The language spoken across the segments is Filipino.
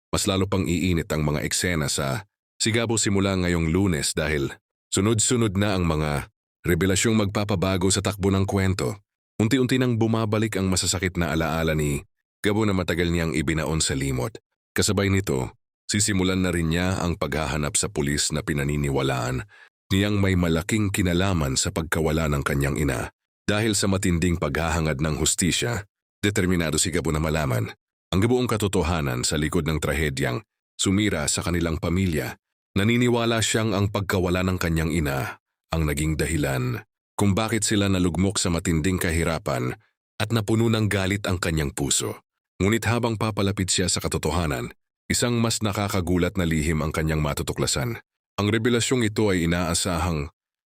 mas lalo pang iinit ang mga eksena sa Sigabo simula ngayong Lunes dahil sunod-sunod na ang mga revelasyong magpapabago sa takbo ng kwento. Unti-unti nang bumabalik ang masasakit na alaala ni Gabo na matagal niyang ibinaon sa limot. Kasabay nito, sisimulan na rin niya ang paghahanap sa pulis na pinaniniwalaan niyang may malaking kinalaman sa pagkawala ng kanyang ina. Dahil sa matinding paghahangad ng hustisya, determinado si Gabo na malaman ang buong katotohanan sa likod ng trahedyang sumira sa kanilang pamilya. Naniniwala siyang ang pagkawala ng kanyang ina ang naging dahilan kung bakit sila nalugmok sa matinding kahirapan at napuno ng galit ang kanyang puso. Ngunit habang papalapit siya sa katotohanan, isang mas nakakagulat na lihim ang kanyang matutuklasan. Ang revelasyong ito ay inaasahang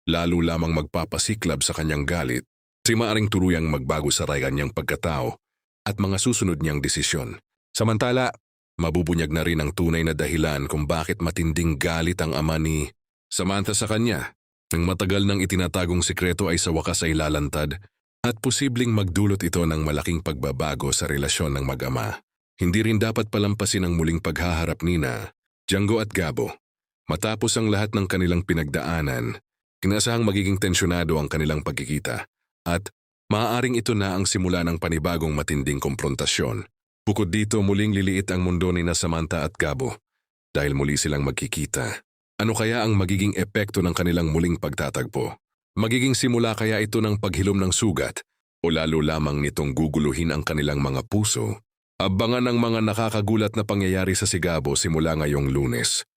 lalo lamang magpapasiklab sa kanyang galit, si maaring turuyang magbago sa kanyang pagkatao at mga susunod niyang desisyon. Samantala, mabubunyag na rin ang tunay na dahilan kung bakit matinding galit ang ama ni Samantha sa kanya. Ang matagal nang itinatagong sikreto ay sa wakas ay lalantad at posibleng magdulot ito ng malaking pagbabago sa relasyon ng mag-ama. Hindi rin dapat palampasin ang muling paghaharap nina Django at Gabo. Matapos ang lahat ng kanilang pinagdaanan, inasahang magiging tensyonado ang kanilang pagkikita at maaaring ito na ang simula ng panibagong matinding komprontasyon. Bukod dito, muling liliit ang mundo ni Samantha at Gabo dahil muli silang magkikita. Ano kaya ang magiging epekto ng kanilang muling pagtatagpo? Magiging simula kaya ito ng paghilom ng sugat o lalo lamang nitong guguluhin ang kanilang mga puso? Abangan ang mga nakakagulat na pangyayari sa Sigabo simula ngayong Lunes.